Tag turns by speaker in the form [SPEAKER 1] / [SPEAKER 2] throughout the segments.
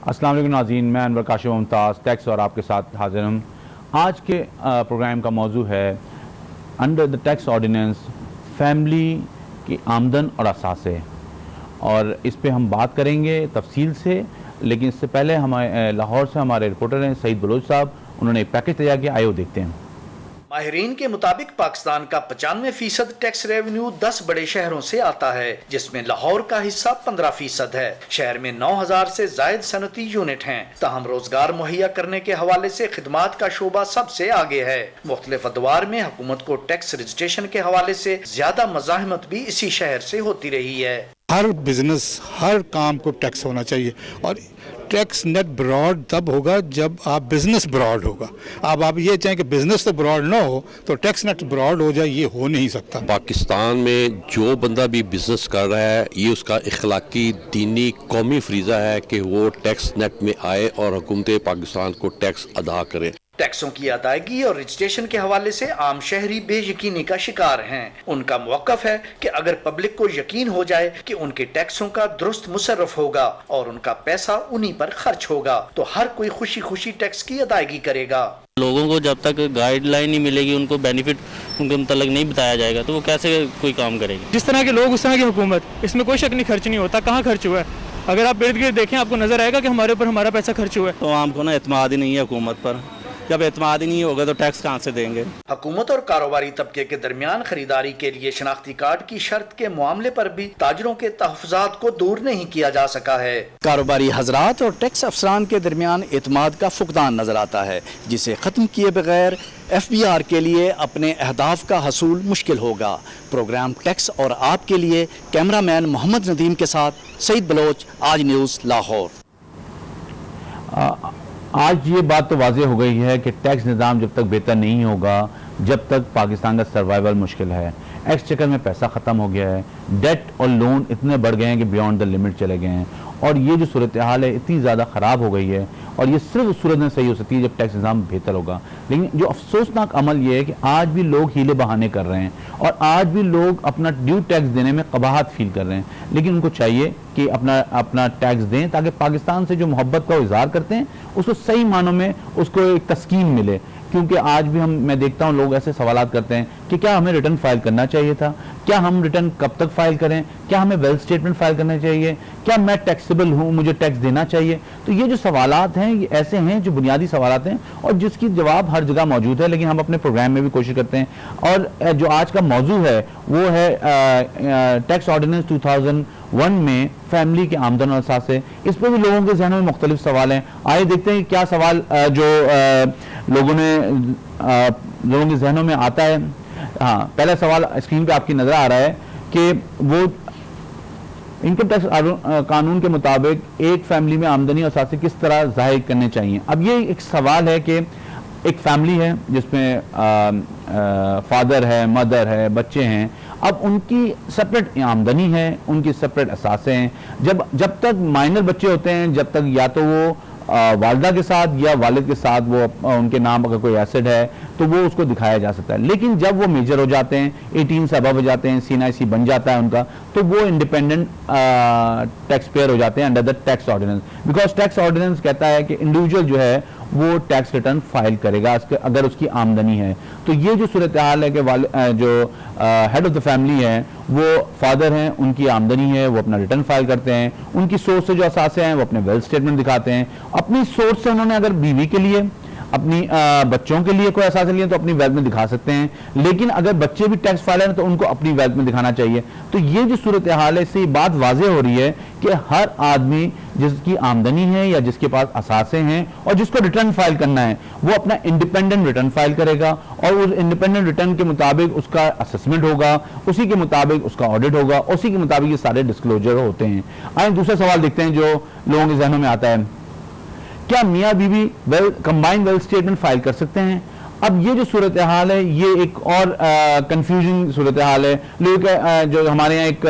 [SPEAKER 1] अस्सलाम वालेकुम नाज़रीन, मैं अनवर काशिफ मुमताज़ टैक्स और आपके साथ हाजिर हूँ। आज के प्रोग्राम का मौजू है under the tax ordinance family की आमदन और असासे, और इस पे हम बात करेंगे तफसील से। लेकिन इससे पहले हमारे लाहौर से हमारे रिपोर्टर हैं सईद बलोच साहब, उन्होंने एक पैकेज तैयार किया, आइए देखते हैं।
[SPEAKER 2] माहिरीन के मुताबिक पाकिस्तान का 95% टैक्स रेवेन्यू 10 बड़े शहरों से आता है, जिसमें लाहौर का हिस्सा 15% है। शहर में 9000 से जायद सनती यूनिट हैं। ताहम रोजगार मुहैया करने के हवाले से खिदमात का शोबा सबसे आगे है। मुख्तलिफ अदवार में हुकूमत को टैक्स रजिस्ट्रेशन के हवाले से ज्यादा मज़ाहमत भी इसी शहर से होती रही है।
[SPEAKER 3] हर बिजनेस, हर काम को टैक्स होना चाहिए, और टैक्स नेट ब्रॉड तब होगा जब आप बिजनेस ब्रॉड होगा। अब आप ये चाहें कि बिजनेस तो ब्रॉड ना हो तो टैक्स नेट ब्रॉड हो जाए, ये हो नहीं सकता।
[SPEAKER 4] पाकिस्तान में जो बंदा भी बिजनेस कर रहा है, ये उसका इखलाकी, दीनी, कौमी फरीज़ा है कि वो टैक्स नेट में आए और हुकूमत पाकिस्तान को टैक्स अदा करे।
[SPEAKER 2] टैक्सों की अदायगी और रजिस्ट्रेशन के हवाले से आम शहरी बेयकीनी का शिकार हैं। उनका मौक़िफ़ है कि अगर पब्लिक को यकीन हो जाए कि उनके टैक्सों का दुरुस्त मुसर्रफ होगा और उनका पैसा उन्हीं पर खर्च होगा, तो हर कोई खुशी खुशी टैक्स की अदायगी करेगा।
[SPEAKER 5] लोगों को जब तक गाइडलाइन नहीं मिलेगी, उनको बेनिफिट उनके मुतल्लिक नहीं बताया जाएगा, तो वो कैसे कोई काम करेंगे।
[SPEAKER 6] जिस तरह के लोग उस तरह की हुकूमत, इसमें कोई शक नहीं खर्च नहीं होता। कहाँ खर्च हुआ है? अगर आप इर्द गिर्द देखें आपको नजर आएगा कि हमारे ऊपर हमारा पैसा खर्च हुआ है।
[SPEAKER 5] तो आम को ना एतमाद ही नहीं है हुकूमत पर। जब एतमाद ही नहीं होगा तो टैक्स कहाँ से देंगे।
[SPEAKER 2] हुकूमत और कारोबारी तबके के दरमियान खरीदारी के लिए शनाख्ती कार्ड की शर्त के मामले पर भी ताजरों के तहफ़्फ़ुज़ात को दूर नहीं किया जा सका है।
[SPEAKER 7] कारोबारी हजरात और टैक्स अफसरान के दरमियान एतमाद का फुकदान नजर आता है, जिसे ख़त्म किए बगैर FBR के लिए अपने अहदाफ का हसूल मुश्किल होगा। प्रोग्राम टैक्स और आपके लिए कैमरामैन मोहम्मद नदीम के साथ सईद बलोच, आज न्यूज़, लाहौर।
[SPEAKER 1] आज ये बात तो वाज़ेह हो गई है कि टैक्स निज़ाम जब तक बेहतर नहीं होगा, जब तक पाकिस्तान का सर्वाइवल मुश्किल है। एक्सचेकर में पैसा ख़त्म हो गया है, डेट और लोन इतने बढ़ गए हैं कि बियॉन्ड द लिमिट चले गए हैं, और ये जो सूरत हाल है इतनी ज़्यादा ख़राब हो गई है, और ये सिर्फ उस सूरत में सही हो सकती है जब टैक्स निज़ाम बेहतर होगा। लेकिन जो अफसोसनाक अमल ये है कि आज भी लोग हीले बहाने कर रहे हैं, और आज भी लोग अपना ड्यू टैक्स देने में कबाहत फील कर रहे हैं। लेकिन उनको चाहिए कि अपना टैक्स दें, ताकि पाकिस्तान से जो मोहब्बत का इज़हार करते हैं उसको सही मानों में उसको एक तस्कीन मिले। क्योंकि आज भी मैं देखता हूँ लोग ऐसे सवालात करते हैं कि क्या हमें रिटर्न फाइल करना चाहिए था, क्या हम रिटर्न कब तक फाइल करें, क्या हमें वेल्थ स्टेटमेंट फाइल करना चाहिए, क्या मैं टैक्सेबल हूँ, मुझे टैक्स देना चाहिए। तो ये जो सवालात हैं ये ऐसे हैं जो बुनियादी सवालात हैं और जिसकी जवाब हर जगह मौजूद है, लेकिन हम अपने प्रोग्राम में भी कोशिश करते हैं। और जो आज का मौजू है वो है टैक्स ऑर्डिनेंस 2001 में फैमिली के आमदन और असासे। इस पर भी लोगों के जहनों में मुख्तलिफ सवाल हैं। आइए देखते हैं क्या सवाल जो लोगों के जहनों में आता है। हाँ, पहला सवाल स्क्रीन पे आपकी नजर आ रहा है कि वो इनकम टैक्स कानून के मुताबिक एक फैमिली में आमदनी और असासे किस तरह जाहिर करने चाहिए। अब ये एक सवाल है कि एक फैमिली है जिसमें फादर है, मदर है, बच्चे हैं। अब उनकी सेपरेट आमदनी है, उनकी सेपरेट असासे हैं। जब तक माइनर बच्चे होते हैं, जब तक या तो वो वालदा के साथ या वालिद के साथ वो उनके नाम अगर कोई एसेट है तो वो उसको दिखाया जा सकता है। लेकिन जब वो मेजर हो जाते हैं, 18 से अबव हो जाते हैं, CNIC बन जाता है उनका, तो वो इंडिपेंडेंट टैक्स पेयर हो जाते हैं under the tax ordinance. Because tax ordinance कहता है कि इंडिविजुअल जो है वो टैक्स रिटर्न फाइल करेगा अगर उसकी आमदनी है। तो ये जो सूरत हाल है कि जो हेड ऑफ द फैमिली है वो फादर हैं, उनकी आमदनी है, वो अपना रिटर्न फाइल करते हैं। उनकी सोर्स से जो असासे हैं वो अपने वेल्थ स्टेटमेंट दिखाते हैं। अपनी सोर्स से उन्होंने अगर बीवी के लिए, अपनी बच्चों के लिए कोई असासे लिए तो अपनी वेल्थ में दिखा सकते हैं। लेकिन अगर बच्चे भी टैक्स फाइलर हैं तो उनको अपनी वेल्थ में दिखाना चाहिए। तो ये जो सूरत हाल है, इससे बात वाज़ेह हो रही है कि हर आदमी जिसकी आमदनी है या जिसके पास असासे हैं और जिसको रिटर्न फाइल करना है, वो अपना इंडिपेंडेंट रिटर्न फाइल करेगा, और उस इंडिपेंडेंट रिटर्न के मुताबिक उसका असेसमेंट होगा, उसी के मुताबिक उसका ऑडिट होगा, उसी के मुताबिक ये सारे डिस्क्लोजर होते हैं। आइए दूसरा सवाल देखते हैं जो लोगों के जहनों में आता है। क्या मियाँ बीवी कंबाइंड वेल्थ स्टेटमेंट फाइल कर सकते हैं? अब ये जो सूरत हाल है ये एक और कंफ्यूजिंग सूरत हाल है। लोग जो हमारे यहाँ एक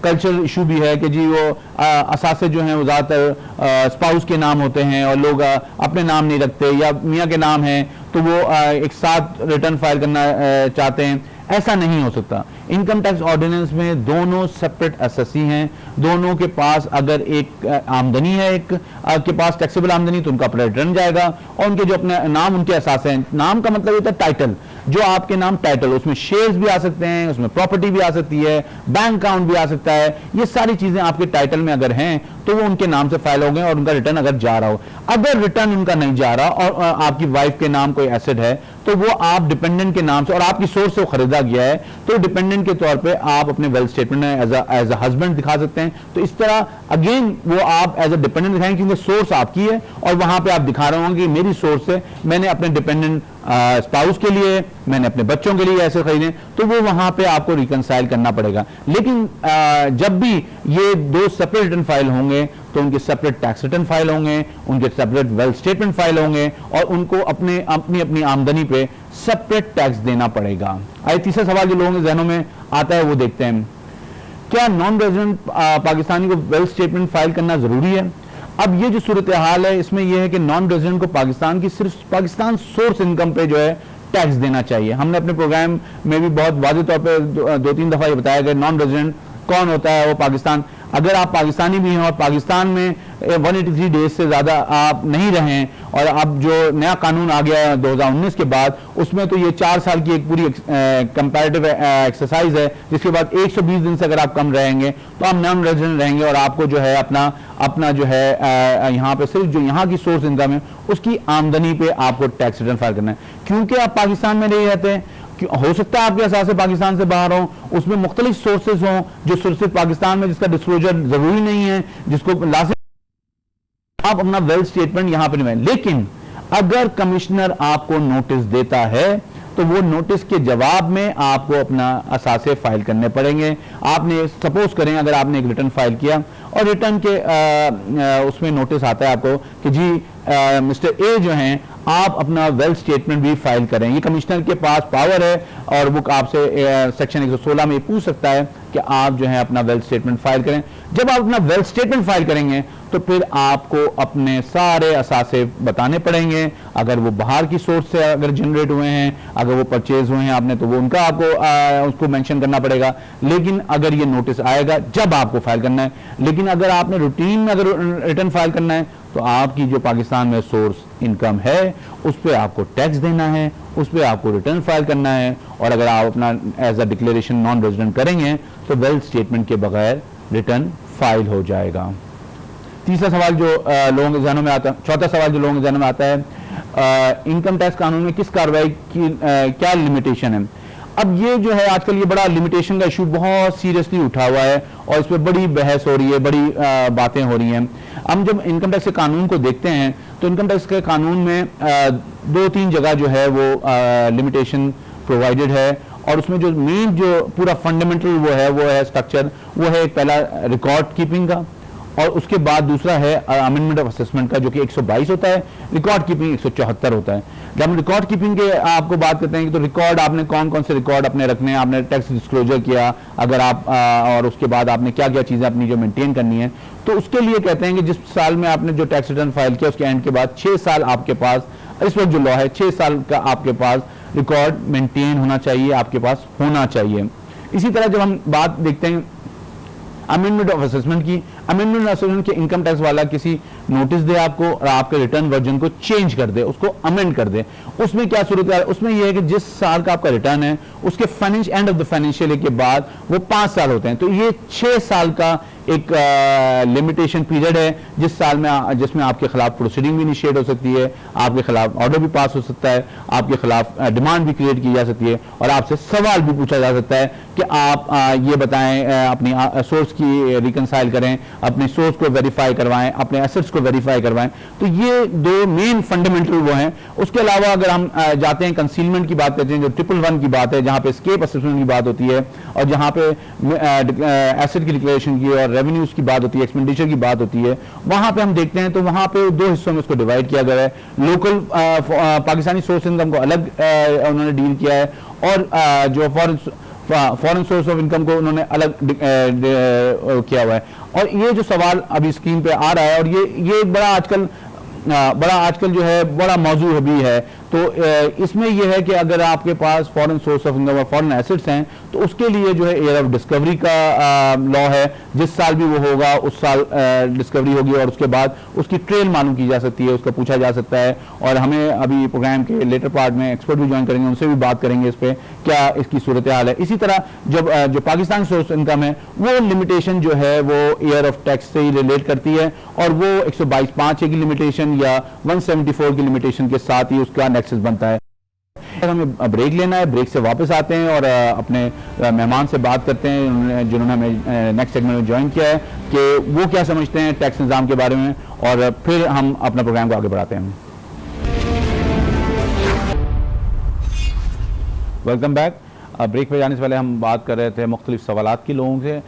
[SPEAKER 1] कल्चरल इशू भी है कि जी वो असासे जो हैं वो ज़्यादातर स्पाउस के नाम होते हैं और लोग अपने नाम नहीं रखते, या मियाँ के नाम हैं तो वो एक साथ रिटर्न फाइल करना चाहते हैं। ऐसा नहीं हो सकता। इनकम टैक्स ऑर्डिनेंस में दोनों सेपरेट एसएससी हैं, दोनों के पास अगर एक आमदनी है, एक के पास टैक्सेबल आमदनी, तो उनका अपना रिटर्न जाएगा, और उनके जो अपने नाम उनके असासे हैं, नाम का मतलब होता है टाइटल, जो आपके नाम टाइटल, उसमें शेयर्स भी आ सकते हैं, उसमें प्रॉपर्टी भी आ सकती है, बैंक अकाउंट भी आ सकता है, ये सारी चीजें आपके टाइटल में अगर हैं तो वो उनके नाम से फाइल हो गए और उनका रिटर्न अगर जा रहा हो। अगर रिटर्न उनका नहीं जा रहा और आपकी वाइफ के नाम कोई एसेट है तो वो आप डिपेंडेंट के नाम से और आपकी सोर्स से वो खरीदा गया है, तो डिपेंडेंट के तौर पे आप अपने वेल्थ स्टेटमेंट में एज अ हस्बैंड दिखा सकते हैं। तो इस तरह अगेन वो आप एज अ डिपेंडेंट दिखाएंगे क्योंकि सोर्स आपकी है और वहां पे आप दिखा रहे होंगे कि मेरी सोर्स से मैंने अपने डिपेंडेंट स्पाउस के लिए, मैंने अपने बच्चों के लिए ऐसे खरीदे, तो वो वहां पे आपको रिकंसाइल करना पड़ेगा। लेकिन जब भी ये दो सेपरेट रिटर्न फाइल होंगे तो उनके सेपरेट टैक्स रिटर्न फाइल होंगे, उनके सेपरेट वेल्थ स्टेटमेंट फाइल होंगे और उनको अपनी अपनी आमदनी पे सेपरेट टैक्स देना पड़ेगा। आइए तीसरा सवाल जो लोगों के जहनों में आता है वो देखते हैं, क्या नॉन रेजिडेंट पाकिस्तानी को वेल्थ स्टेटमेंट फाइल करना जरूरी है? अब ये जो सूरत हाल है इसमें यह है कि नॉन रेजिडेंट को पाकिस्तान की सिर्फ पाकिस्तान सोर्स इनकम पे जो है टैक्स देना चाहिए। हमने अपने प्रोग्राम में भी बहुत वाज़ेह तौर पे दो तीन दफा ये बताया गया नॉन रेजिडेंट कौन होता है। वो पाकिस्तान, अगर आप पाकिस्तानी भी हैं और पाकिस्तान में 183 डेज से ज़्यादा आप नहीं रहें, और अब जो नया कानून आ गया है 2019 के बाद, उसमें तो ये 4 साल की एक पूरी कंपैरेटिव एक्सरसाइज है, जिसके बाद 120 दिन से अगर आप कम रहेंगे तो आप नॉन रेजिडेंट रहेंगे और आपको जो है अपना जो है यहाँ पे सिर्फ जो यहाँ की सोर्स इनकम है उसकी आमदनी पे आपको टैक्स रिटर्न फाइल करना है। क्योंकि आप पाकिस्तान में नहीं रहते, हो सकता है आपके असासे पाकिस्तान से बाहर हो, उसमें मुख्तलिफ सोर्सेज हों जो सिर्फ पाकिस्तान में जिसका डिस्क्लोजर जरूरी नहीं है, जिसको लाजिम आप अपना वेल्थ स्टेटमेंट यहां पर नहीं। लेकिन अगर कमिश्नर आपको नोटिस देता है तो वो नोटिस के जवाब में आपको अपना असासे फाइल करने पड़ेंगे। आपने सपोज करें अगर आपने एक रिटर्न फाइल किया और रिटर्न के उसमें नोटिस आता है आपको कि जी मिस्टर ए जो हैं आप अपना वेल्थ स्टेटमेंट भी फाइल करें। ये कमिश्नर के पास पावर है और वो आपसे सेक्शन 116 में पूछ सकता है कि आप जो है अपना वेल्थ स्टेटमेंट फाइल करें। जब आप अपना वेल्थ स्टेटमेंट फाइल करेंगे तो फिर आपको अपने सारे असासे बताने पड़ेंगे। अगर वो बाहर की सोर्स से अगर जनरेट हुए हैं, अगर वो परचेज हुए हैं आपने, तो वो उनका आपको उसको मेंशन करना पड़ेगा। लेकिन अगर ये नोटिस आएगा जब आपको फाइल करना है। लेकिन अगर आपने रूटीन में अगर रिटर्न फाइल करना है तो आपकी जो पाकिस्तान में सोर्स इनकम है उस पर आपको टैक्स देना है, उस पर आपको रिटर्न फाइल करना है। और अगर आप अपना as a declaration non resident करेंगे तो वेल्थ स्टेटमेंट के बगैर रिटर्न फाइल हो जाएगा। तीसरा सवाल जो लोगों के जहनों में आता है, चौथा सवाल जो लोगों के जहनों में आता है, इनकम टैक्स कानून में किस कार्रवाई की क्या लिमिटेशन है? अब ये जो है आजकल ये बड़ा लिमिटेशन का इशू बहुत सीरियसली उठा हुआ है और इस पर बड़ी बहस हो रही है, बड़ी बातें हो रही हैं। हम जब इनकम टैक्स के कानून को देखते हैं तो इनकम टैक्स के कानून में 2-3 जगह जो है वो लिमिटेशन प्रोवाइडेड है और उसमें जो मेन जो पूरा फंडामेंटल वो है स्ट्रक्चर, वो है पहला रिकॉर्ड कीपिंग का और उसके बाद दूसरा है अमेंडमेंट ऑफ असेसमेंट का जो कि 122 होता है, रिकॉर्ड कीपिंग 174 होता है। जब हम रिकॉर्ड कीपिंग के आपको बात करते हैं तो रिकॉर्ड आपने कौन कौन से रिकॉर्ड अपने रखने हैं, आपने टैक्स डिस्क्लोजर किया अगर आप और उसके बाद आपने क्या क्या चीज़ें अपनी जो मेंटेन करनी है, तो उसके लिए कहते हैं कि जिस साल में आपने जो टैक्स रिटर्न फाइल किया उसके एंड के बाद 6 साल आपके पास, इस वक्त जो लॉ है 6 साल का आपके पास रिकॉर्ड मेंटेन होना चाहिए, आपके पास होना चाहिए। इसी तरह जब हम बात देखते हैं अमेंडमेंट ऑफ असेसमेंट की, अमेंडमेंट ऑफ असेसमेंट के इनकम टैक्स वाला किसी नोटिस दे आपको और आपके रिटर्न वर्जन को चेंज कर दे, उसको अमेंड कर दे। उसमें क्या सूरत है? उसमें यह है कि जिस साल का आपका रिटर्न है उसके एंड ऑफ द फाइनेंशियल के बाद वो 5 साल होते हैं, तो ये 6 साल का एक लिमिटेशन पीरियड है जिस साल में जिसमें आपके खिलाफ प्रोसीडिंग भी इनिशिएट हो सकती है, आपके खिलाफ ऑर्डर भी पास हो सकता है, आपके खिलाफ डिमांड भी क्रिएट की जा सकती है और आपसे सवाल भी पूछा जा सकता है कि आप ये बताएं, अपनी सोर्स की रिकंसाइल करें, अपने सोर्स को वेरीफाई करवाएं, अपने एसेट्स को वेरीफाई करवाएं। तो ये 2 मेन फंडामेंटल वो हैं। उसके अलावा अगर हम जाते हैं कंसीलमेंट की बात करते हैं, जो 111 की बात है, जहां पे एस्केप असेसमेंट की बात होती है और जहां पे एसेट की डिक्लेरेशन की और रेवेन्यूज की बात होती है, एक्सपेंडिचर की बात होती है, वहां पे हम देखते हैं तो वहां पे 2 हिस्सों में उसको डिवाइड किया गया है। लोकल पाकिस्तानी सोर्स इनकम को अलग उन्होंने डील किया है और जो फॉरेन सोर्स ऑफ इनकम को उन्होंने अलग किया हुआ है। और ये जो सवाल अभी स्क्रीन पे आ रहा है और ये बड़ा आजकल जो है बड़ा मौजू भी है, तो इसमें यह है कि अगर आपके पास फॉरेन सोर्स ऑफ इनकम और फॉरेन एसेट्स हैं तो उसके लिए जो है एयर ऑफ डिस्कवरी का लॉ है, जिस साल भी वो होगा उस साल डिस्कवरी होगी और उसके बाद उसकी ट्रेल मालूम की जा सकती है, उसका पूछा जा सकता है। और हमें अभी प्रोग्राम के लेटर पार्ट में एक्सपर्ट भी ज्वाइन करेंगे, उनसे भी बात करेंगे इस पर क्या इसकी सूरत हाल है। इसी तरह जब जो पाकिस्तान सोर्स इनकम है वो लिमिटेशन जो है वो एयर ऑफ टैक्स से ही रिलेट करती है और वो 122.5 की लिमिटेशन या 174 की लिमिटेशन के साथ ही उसका नेक्सस बनता है। हमें ब्रेक लेना है, ब्रेक से वापस आते हैं और अपने मेहमान से बात करते हैं जिन्होंने हमें नेक्स्ट सेगमेंट में ज्वाइन किया है कि वो क्या समझते हैं टैक्स निज़ाम के बारे में, और फिर हम अपना प्रोग्राम को आगे बढ़ाते हैं। Welcome back. ब्रेक पे जाने से पहले हम बात कर रहे थे मुख्तलिफ सवालात के लोगों से।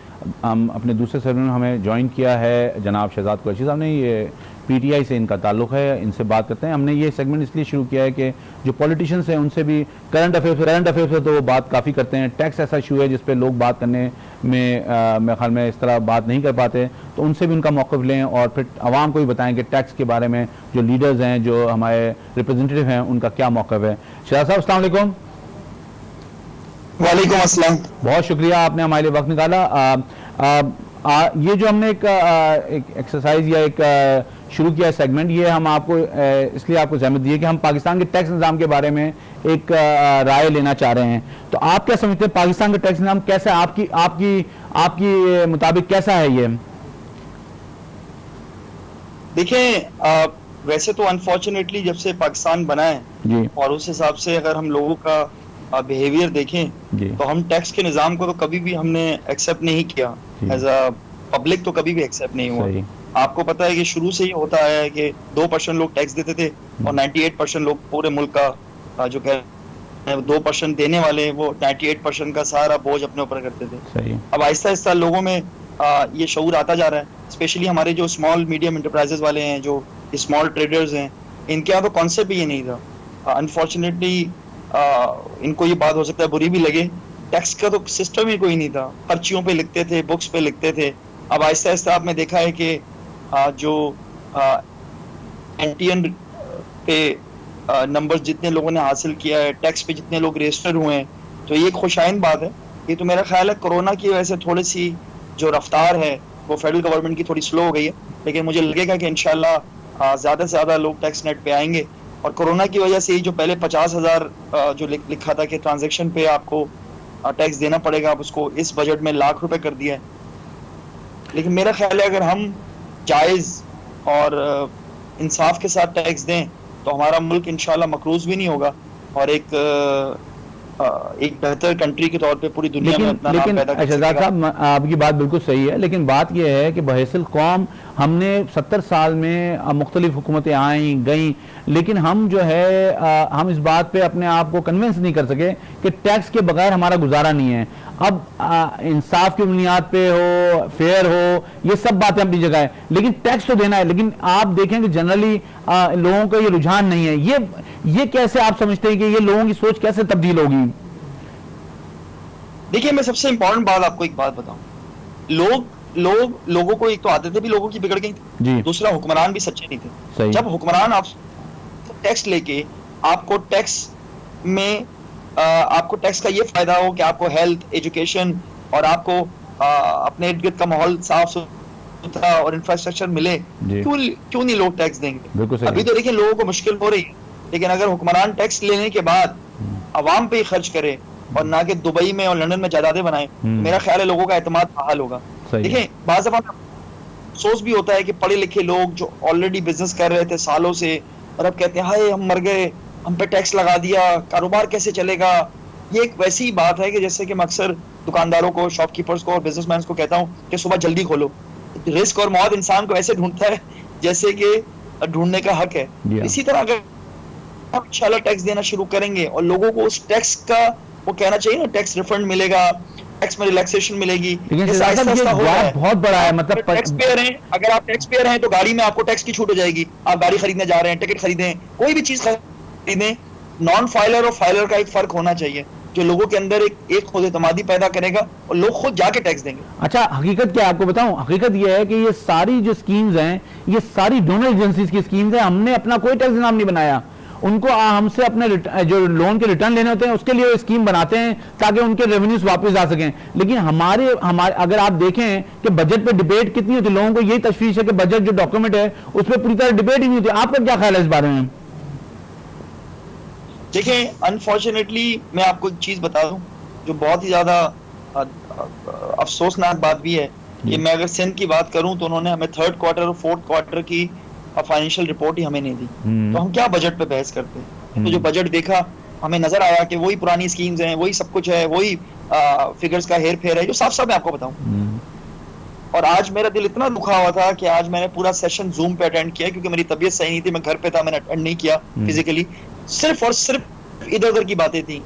[SPEAKER 1] हम अपने दूसरे सेगमेंट में हमें ज्वाइन किया है जनाब शहजाद कुरैशी साहब ने, ये पीटीआई से इनका ताल्लुक़ है, इनसे बात करते हैं। हमने ये सेगमेंट इसलिए शुरू किया है कि जो पॉलिटिशियंस हैं उनसे भी करंट अफेयर्स से तो वो बात काफ़ी करते हैं। टैक्स ऐसा इशू है जिस पे लोग बात करने में मेरे ख्याल में इस तरह बात नहीं कर पाते, तो उनसे भी उनका मौक़िफ़ लें और फिर आवाम को भी बताएं कि टैक्स के बारे में जो लीडर्स हैं, जो हमारे रिप्रेजेंटेटिव हैं, उनका क्या मौक़िफ़ है। शहजाद साहब अस्सलाम वालेकुम।
[SPEAKER 8] वालेकुम अस्सलाम।
[SPEAKER 1] बहुत शुक्रिया आपने हमारे लिए वक्त निकाला। ये जो हमने एक एक्सरसाइज या एक शुरू किया सेगमेंट, ये हम आपको इसलिए आपको जहमत दी है कि हम पाकिस्तान के टैक्स निज़ाम के बारे में एक राय लेना चाह रहे हैं। तो आप क्या समझते हैं पाकिस्तान का टैक्स निज़ाम कैसा है, आपकी आपकी आपकी मुताबिक कैसा है ये?
[SPEAKER 8] देखें, वैसे तो अनफॉर्चुनेटली जब से पाकिस्तान बना है
[SPEAKER 1] जी,
[SPEAKER 8] और उस हिसाब से अगर हम लोगों का बिहेवियर देखें
[SPEAKER 1] जी,
[SPEAKER 8] तो हम टैक्स के निज़ाम को तो कभी भी हमने एक्सेप्ट नहीं किया, एज अ पब्लिक तो कभी भी एक्सेप्ट नहीं हुआ।
[SPEAKER 1] सही।
[SPEAKER 8] आपको पता है कि शुरू से ही होता है कि 2% लोग टैक्स देते थे और 98% लोग पूरे मुल्क का जो कह 2% देने वाले वो 98% का सारा बोझ अपने ऊपर करते थे।
[SPEAKER 1] सही।
[SPEAKER 8] अब आहिस्ता आहिस्ता लोगों में ये शऊर आता जा रहा है, स्पेशली हमारे जो स्मॉल मीडियम इंटरप्राइजेस वाले हैं, जो स्मॉल ट्रेडर्स हैं, इनके यहाँ तो कॉन्सेप्ट ही ये नहीं था। अनफॉर्चुनेटली इनको ये बात हो सकता है बुरी भी लगे, टैक्स का तो सिस्टम ही कोई नहीं था, पर्चियों पे लिखते थे, बुक्स पे लिखते थे। अब आहिस्ता आहिस्ता आपने देखा है कि जो एनटीएन पे नंबर्स जितने लोगों ने हासिल किया है, टैक्स पे जितने लोग रजिस्टर हुए हैं, तो ये एक खुशाइन बात है। ये तो मेरा ख्याल है कोरोना की वजह से थोड़ी सी जो रफ्तार है वो फेडरल गवर्नमेंट की थोड़ी स्लो हो गई है, लेकिन मुझे लगेगा कि इंशाल्लाह ज़्यादा से ज़्यादा लोग टैक्स नेट पे आएंगे। और कोरोना की वजह से जो पहले 50,000 जो लिखा था कि ट्रांजैक्शन पे आपको टैक्स देना पड़ेगा, अब उसको इस बजट में लाख रुपए कर दिया है। लेकिन मेरा ख्याल है अगर हम जायज़ और इंसाफ के साथ टैक्स दें तो हमारा मुल्क इंशाल्लाह मकरूज भी नहीं होगा और एक बेहतर कंट्री के तौर पे पूरी दुनिया में अपना नाम पैदा कर
[SPEAKER 1] शहजाद साहब आपकी बात बिल्कुल सही है, लेकिन बात यह है कि बहैसिल कौम हमने 70 साल में मुख्तलिफ हुकूमतें आई गई, लेकिन हम जो है हम इस बात पे अपने आप को कन्विंस नहीं कर सके कि टैक्स के बगैर हमारा गुजारा नहीं है। अब इंसाफ की बुनियाद पे हो, फेयर हो, ये सब बातें अपनी जगह है, लेकिन टैक्स तो देना है। लेकिन आप देखें कि जनरली लोगों का ये रुझान नहीं है। ये कैसे आप समझते हैं कि ये लोगों की सोच कैसे तब्दील होगी?
[SPEAKER 8] देखिए, मैं सबसे इंपॉर्टेंट बात आपको एक बात बताऊं, लोगों को एक तो आदतें भी लोगों की बिगड़ गई थी, दूसरा हुक्मरान भी सच्चे नहीं थे। जब हुक्मरान आप टैक्स लेके आपको टैक्स का ये फायदा हो कि आपको हेल्थ, एजुकेशन और आपको अपने इर्द गिर्द का माहौल साफ सुथरा और इंफ्रास्ट्रक्चर मिले, क्यों नहीं लोग टैक्स देंगे? अभी तो देखिए लोगों को मुश्किल हो रही है, लेकिन अगर हुक्मरान टैक्स लेने के बाद अवाम पे ही खर्च करे और ना कि दुबई में और लंदन में जायदादें बनाए, मेरा ख्याल है लोगों का एतमाद बहाल होगा। देखिए, बाज़ दफा अफसोस भी होता है कि पढ़े लिखे लोग जो ऑलरेडी बिजनेस कर रहे थे सालों से और अब कहते हैं हाय हम मर गए, हम पे टैक्स लगा दिया, कारोबार कैसे चलेगा। ये एक वैसी बात है कि जैसे कि मैं अक्सर दुकानदारों को, शॉपकीपर्स को और बिजनेसमैन को कहता हूँ कि सुबह जल्दी खोलो। रिस्क और मौत इंसान को ऐसे ढूंढता है जैसे कि ढूंढने का हक है। इसी तरह अगर हम इंशाल्लाह टैक्स देना शुरू करेंगे और लोगों को उस टैक्स का वो कहना चाहिए ना, टैक्स रिफंड मिलेगा, टैक्स में रिलैक्सेशन मिलेगी,
[SPEAKER 1] बहुत बड़ा है। मतलब
[SPEAKER 8] टैक्स पेयर हैं, अगर आप टैक्स पेयर हैं तो गाड़ी में आपको टैक्स की छूट हो जाएगी। आप गाड़ी खरीदने जा रहे हैं, टिकट खरीदें, कोई भी चीज खरीदें, नॉन फाइलर और फाइलर का एक फर्क होना चाहिए जो लोगों के अंदर एक खुद एतमादी पैदा करेगा और लोग खुद जाके टैक्स देंगे।
[SPEAKER 1] अच्छा, हकीकत क्या आपको बताऊं? हकीकत यह है कि ये सारी जो स्कीम्स हैं, ये सारी डोनर एजेंसीज की स्कीम्स हैं। हमने अपना कोई टैक्स निज़ाम नहीं बनाया उनको हमसे अपने जो लोन के रिटर्न लेने होते हैं उसके लिए स्कीम बनाते हैं ताकि उनके रेवेन्यूज वापस आ सकें। लेकिन हमारे अगर आप देखें कि बजट पे डिबेट कितनी होती है, लोगों को यही तशवीश है कि बजट जो डॉक्यूमेंट है उस पर पूरी तरह डिबेट ही नहीं होती। आपका क्या ख्याल है इस बारे में?
[SPEAKER 8] देखिए, अनफॉर्चुनेटली मैं आपको एक चीज बता दूं जो बहुत ही ज्यादा अफसोसनाक बात भी है कि मैं अगर सिंध की बात करूं तो उन्होंने हमें 3rd क्वार्टर और 4th क्वार्टर की फाइनेंशियल रिपोर्ट ही हमें नहीं दी। तो हम क्या बजट पे बहस करते हैं? तो जो बजट देखा हमें नजर आया कि वही पुरानी स्कीम्स हैं, वही सब कुछ है, वही फिगर्स का हेर फेर है, जो साफ साफ मैं आपको बताऊं। और आज मेरा दिल इतना दुखा हुआ था कि आज मैंने पूरा सेशन जूम पे अटेंड किया क्योंकि मेरी तबीयत सही नहीं थी, मैं घर पे था, मैंने अटेंड नहीं किया फिजिकली। सिर्फ और सिर्फ इधर उधर की बातें थी,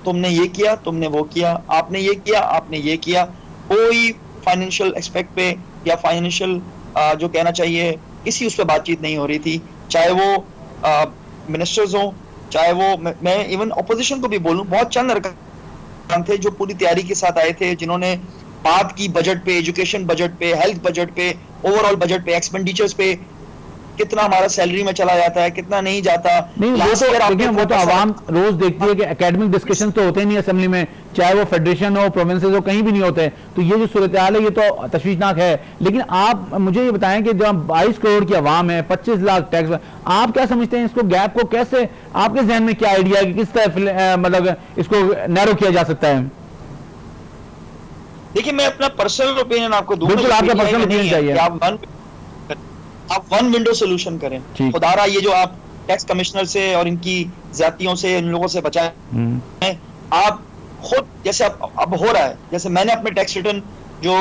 [SPEAKER 8] तुमने ये किया, तुमने वो किया, आपने ये किया, आपने ये किया। कोई फाइनेंशियल एस्पेक्ट पे या फाइनेंशियल जो कहना चाहिए किसी उस पर बातचीत नहीं हो रही थी, चाहे वो मिनिस्टर्स हो, चाहे वो मैं इवन ऑपोजिशन को भी बोलूं, बहुत चंद अरकान थे जो पूरी तैयारी के साथ आए थे, जिन्होंने बात की बजट पे, एजुकेशन बजट पे, हेल्थ बजट पे, ओवरऑल बजट पे, एक्सपेंडिचर्स पे, कितना हमारा सैलरी में चला जाता है, कितना नहीं जाता।
[SPEAKER 1] नहीं, वो तो आवाम रोज देखती है कि एकेडमिक डिस्कशन तो होते नहीं असेंबली में, चाहे वो फेडरेशन हो, प्रोविंसेस हो, कहीं भी नहीं होते। तो ये जो सूरत हाल है ये तो तशवीशनाक है। लेकिन आप मुझे ये बताएं कि जब 22 करोड़ की आवाम है, 25 लाख टैक्स, आप क्या समझते हैं इसको, गैप को कैसे, आपके जहन में क्या आइडिया है कि किस तरह मतलब इसको नैरो किया जा सकता है?
[SPEAKER 8] देखिए, मैं अपना पर्सनल ओपिनियन आपको दूंगा।
[SPEAKER 1] बिल्कुल, आपका पर्सनल ओपिनियन चाहिए।
[SPEAKER 8] आप वन विंडो सोल्यूशन करें। खुदारा ये जो आप टैक्स कमिश्नर से और इनकी ज्यादतियों से, इन लोगों से बचाएं। आप खुद, जैसे अब हो रहा है, जैसे मैंने अपने टैक्स रिटर्न जो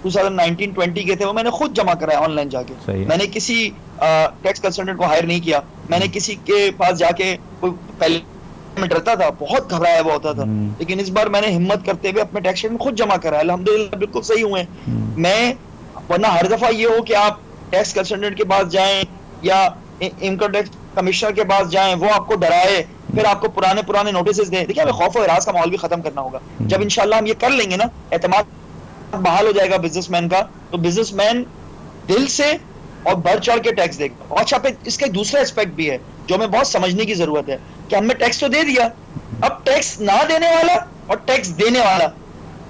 [SPEAKER 8] 2019-20 के थे वो मैंने खुद जमा कराया ऑनलाइन जाके। मैंने किसी टैक्स कंसल्टेंट को हायर नहीं किया, मैंने किसी के पास जाके कोई, पहले मैं डरता था, बहुत घबराया हुआ होता था, लेकिन इस बार मैंने हिम्मत करते हुए अपने टैक्स रिटर्न खुद जमा कराया, अल्हम्दुलिल्लाह बिल्कुल सही हुए। मैं वरना हर दफा ये हो कि आप टैक्स कंसल्टेंट के पास जाएं या इनकम टैक्स कमिश्नर के पास जाएं, वो आपको डराए, फिर आपको पुराने नोटिस दे। देखिए, हमें खौफ और हिरास का माहौल भी खत्म करना होगा। जब इंशाल्लाह हम ये कर लेंगे ना, एतमाद बहाल हो जाएगा बिजनेसमैन का, तो बिजनेसमैन दिल से और बढ़ चढ़ के टैक्स देगा। और अच्छा, पे इसका दूसरा एस्पेक्ट भी है जो हमें बहुत समझने की जरूरत है कि हमने टैक्स तो दे दिया, अब टैक्स ना देने वाला और टैक्स देने वाला,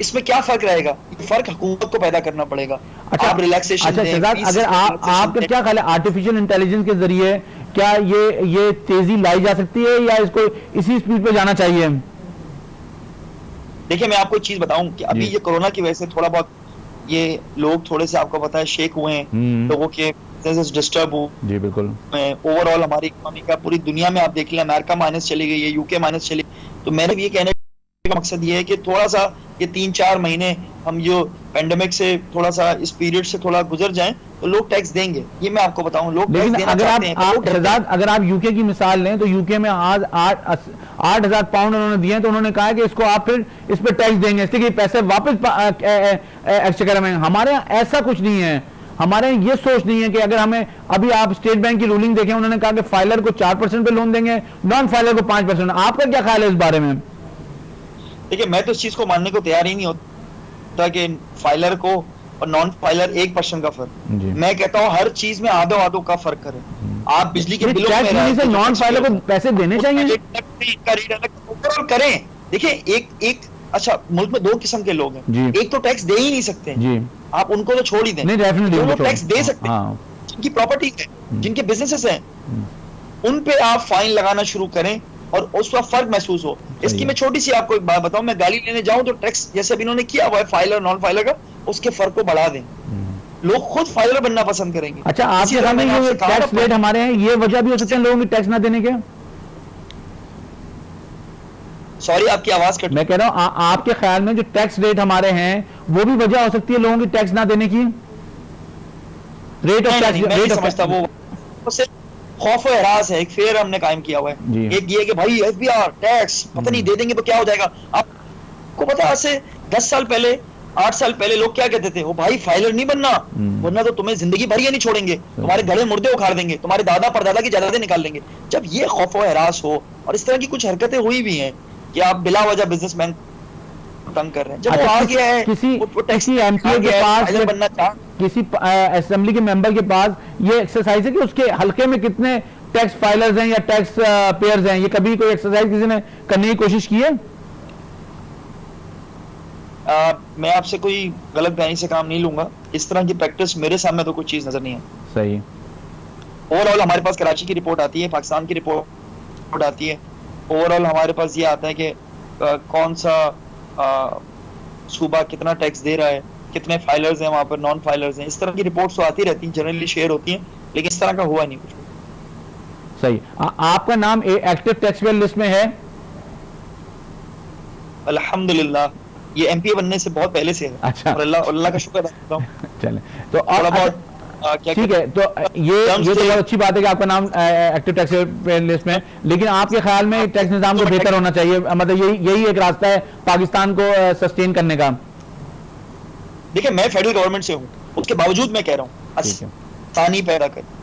[SPEAKER 8] इसमें क्या फर्क रहेगा? फर्क हुकूमत को पैदा करना पड़ेगा।
[SPEAKER 1] अच्छा,
[SPEAKER 8] आप रिलैक्सेशन
[SPEAKER 1] अगर आपका क्या ख्याल है, आर्टिफिशियल इंटेलिजेंस के जरिए क्या ये तेजी लाई जा सकती है या इसको इसी स्पीड पे जाना चाहिए?
[SPEAKER 8] देखिए, मैं आपको एक चीज बताऊं कि अभी ये कोरोना की वजह से थोड़ा बहुत ये लोग थोड़े से, आपको पता है, शेक हुए हैं, लोगों के बिजनेस डिस्टर्ब हुए। जी बिल्कुल। ओवरऑल हमारी इकोनॉमी का पूरी दुनिया में आप देख लें, अमेरिका माइनस चली गई है, यूके माइनस चली। तो मैंने भी ये कहने का मकसद ये है कि थोड़ा सा ये 3-4 महीने हम जो पेंडेमिक से थोड़ा सा इस पीरियड से थोड़ा गुजर जाएं तो लोग टैक्स देंगे। ये मैं आपको बताऊं, लोग टैक्स देना चाहते हैं।
[SPEAKER 1] अगर आप यूके की मिसाल लें तो यूके में आज 8,000 पाउंड उन्होंने दिए, तो उन्होंने कहा कि इसको आप फिर इस पर टैक्स देंगे, इसलिए कि पैसे वापस एक्सचेकर में। हमारे यहाँ ऐसा कुछ नहीं है, हमारे ये सोच नहीं है कि अगर हमें, अभी आप स्टेट बैंक की रूलिंग देखें, उन्होंने कहा कि फाइलर को 4% पे लोन देंगे, नॉन फाइलर को 5%। आपका क्या ख्याल है इस बारे में?
[SPEAKER 8] देखिए, मैं तो इस चीज को मानने को तैयार ही नहीं होता कि फाइलर को और नॉन फाइलर 1% का फर्क। मैं कहता हूँ हर चीज में आधो का फर्क करें। आप बिजली के बिलों में
[SPEAKER 1] नॉन फाइलर को पैसे देने चाहिए
[SPEAKER 8] करें। देखिए, एक अच्छा, मुल्क में 2 किस्म के लोग हैं, एक तो टैक्स दे ही नहीं सकते जी, आप उनको तो छोड़ ही दें। जो लोग टैक्स दे सकते हैं, जिनकी प्रॉपर्टी है, जिनके बिजनेसेस हैं, उन पे आप फाइन लगाना शुरू करें और उसका फर्क महसूस हो। इसकी मैं छोटी सी आपको एक बात बताऊं, मैं गाड़ी लेने जाऊं तो टैक्स जैसे अभी इन्होंने किया हुआ है फाइलर नॉन फाइलर का, उसके फर्क को बढ़ा दें, लोग खुद फाइलर बनना पसंद करेंगे।
[SPEAKER 1] अच्छा, आपके सामने ये टैक्स रेट हमारे हैं, ये वजह भी हो सकते हैं लोगों की टैक्स ना देने के?
[SPEAKER 8] सॉरी, आपकी आवाज कट।
[SPEAKER 1] मैं कह रहा हूं, आपके ख्याल में जो टैक्स रेट हमारे हैं वो भी वजह हो सकती है लोगों की टैक्स ना देने की? रेट ऑफ टैक्स,
[SPEAKER 8] रेट समझता वो खौफ और हरास है, एक फेयर हमने कायम किया हुआ है। एक ये कि भाई एफबीआर टैक्स पता नहीं दे देंगे तो क्या हो जाएगा। आपको पता है, आज से 10 साल पहले, 8 साल पहले लोग क्या कहते थे, वो भाई फाइलर नहीं बनना, वरना तो तुम्हें जिंदगी भर ये नहीं छोड़ेंगे, तुम्हारे गले मुर्दे उखाड़ देंगे, तुम्हारे दादा परदादा की जायदादें निकाल लेंगे। जब ये खौफ और हरास हो और इस तरह की कुछ हरकतें हुई भी हैं कि आप बिला वजह बिजनेसमैन तंग कर रहे हैं, जब वो आ गया है,
[SPEAKER 1] किसी एमपीए के पास, किसी असेंबली के मेंबर के पास ये एक्सरसाइज है कि उसके हलके में कितने टैक्स फाइलर्स हैं या टैक्स पेयर्स हैं, ये कभी कोई एक्सरसाइज किसी ने करने की कोशिश की है?
[SPEAKER 8] मैं आपसे कोई गलत बयानी से काम नहीं लूंगा, इस तरह की प्रैक्टिस मेरे सामने तो कोई चीज नजर नहीं है।
[SPEAKER 1] सही।
[SPEAKER 8] ओवरऑल हमारे पास कराची की रिपोर्ट आती है, पाकिस्तान की रिपोर्ट आती है, ओवरऑल हमारे पास ये आता है कि कौन सा सूबा कितना टैक्स दे रहा है, कितने फाइलर्स हैं वहां पर, नॉन फाइलर्स हैं, इस तरह की रिपोर्ट्स तो आती रहती हैं, जनरली शेयर होती हैं, लेकिन इस तरह का हुआ नहीं कुछ।
[SPEAKER 1] सही। आपका नाम एक्टिव टैक्स पेयर लिस्ट में है?
[SPEAKER 8] अल्हम्दुलिल्लाह, ये एमपीए बनने से बहुत पहले से है।
[SPEAKER 1] अच्छा।
[SPEAKER 8] और अल्लाह का शुक्र अदा करता हूं।
[SPEAKER 1] चले तो
[SPEAKER 8] थोड़ा बहुत
[SPEAKER 1] ठीक है, तो ये तो बहुत अच्छी बात है कि आपका नाम एक्टिव टैक्स पेयर लिस्ट में, लेकिन आपके ख्याल में टैक्स निजाम को बेहतर होना चाहिए, मतलब यही एक रास्ता है पाकिस्तान को सस्टेन करने का?
[SPEAKER 8] देखिए, मैं फेडरल गवर्नमेंट से हूँ, उसके बावजूद मैं कह रहा हूँ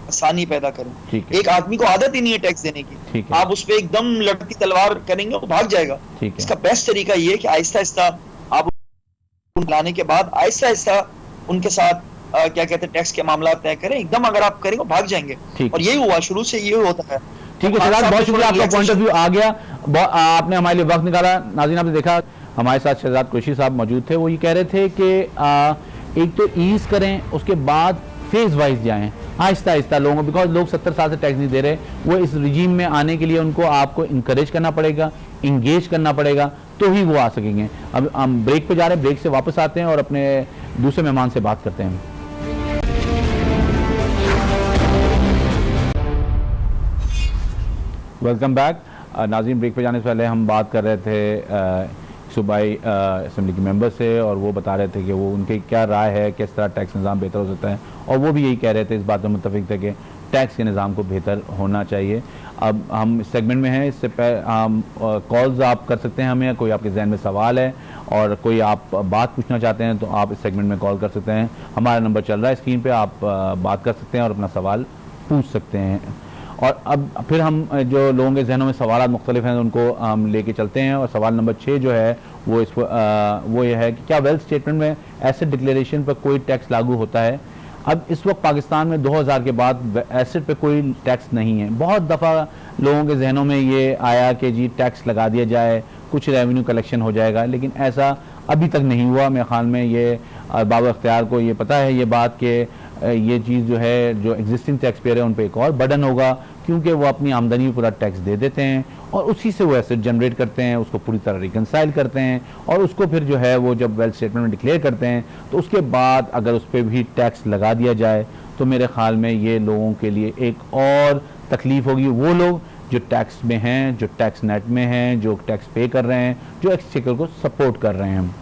[SPEAKER 8] आसानी पैदा करें। एक आदमी को आदत ही नहीं है टैक्स देने की, आप उस पर एकदम लड़की तलवार करेंगे वो भाग जाएगा। इसका बेस्ट तरीका ये है कि आहिस्ता आहिस्ता आप लाने के बाद आहिस्ता आहिस्ता उनके साथ क्या कहते हैं टैक्स के मामला तय करें, एकदम अगर आप करेंगे भाग जाएंगे। और यही हुआ, शुरू से ये होता है।
[SPEAKER 1] ठीक है शहजाद, बहुत शुक्रिया, आपका पॉइंट ऑफ व्यू आ गया, आपने हमारे लिए वक्त निकाला। नाज़रीन, आपने देखा हमारे साथ शहजाद कुरैशी साहब मौजूद थे, वो ये कह रहे थे कि एक तो ईज करें, उसके बाद फेज वाइज जाएं, आहिस्ता आहिस्ता लोगों, बिकॉज लोग 70 साल से टैक्स नहीं दे रहे, वो इस रिजीम में आने के लिए उनको आपको इंकरेज करना पड़ेगा, इंगेज करना पड़ेगा, तो ही वो आ सकेंगे। अब हम ब्रेक पे जा रहे हैं, ब्रेक से वापस आते हैं और अपने दूसरे मेहमान से बात करते हैं। Welcome back. नाज़रीन, ब्रेक पे जाने से पहले हम बात कर रहे थे सूबाई असेंबली के मेंबर से, और वो बता रहे थे कि वो उनकी क्या राय है, किस तरह टैक्स निज़ाम बेहतर हो सकता है, और वो भी यही कह रहे थे, इस बात में मुत्तफिक थे कि टैक्स के निज़ाम को बेहतर होना चाहिए। अब हम इस सेगमेंट में हैं, इससे पहले कॉल्स आप कर सकते हैं हमें, कोई आपके जहन में सवाल है और कोई आप बात पूछना चाहते हैं तो आप इस सेगमेंट में कॉल कर सकते हैं। हमारा नंबर चल रहा है स्क्रीन पे, आप बात कर सकते हैं और अपना सवाल पूछ सकते हैं। और अब फिर हम जो लोगों के जहनों में सवाल मुख्तलिफ हैं उनको हम लेके चलते हैं, और सवाल नंबर 6 जो है वो ये है कि क्या वेल्थ स्टेटमेंट में एसेट डिक्लेरेशन पर कोई टैक्स लागू होता है? अब इस वक्त पाकिस्तान में 2000 के बाद एसेट पे कोई टैक्स नहीं है। बहुत दफ़ा लोगों के जहनों में ये आया कि जी टैक्स लगा दिया जाए, कुछ रेवेन्यू कलेक्शन हो जाएगा, लेकिन ऐसा अभी तक नहीं हुआ। मेरे ख्याल में ये बाबा अख्तियार को ये पता है ये बात कि ये चीज़ जो है, जो एग्जिस्टिंग टैक्स पेयर है उन पर एक और बर्डन होगा, क्योंकि वो अपनी आमदनी पर पूरा टैक्स दे देते हैं और उसी से वो एसेट जनरेट करते हैं, उसको पूरी तरह रिकनसाइल करते हैं, और उसको फिर जो है वो जब वेल्थ स्टेटमेंट में डिक्लेयर करते हैं तो उसके बाद अगर उस पर भी टैक्स लगा दिया जाए तो मेरे ख्याल में ये लोगों के लिए एक और तकलीफ होगी। वो लोग जो टैक्स में हैं, जो टैक्स नेट में हैं, जो टैक्स पे कर रहे हैं, जो एक्सचेकर को सपोर्ट कर रहे हैं।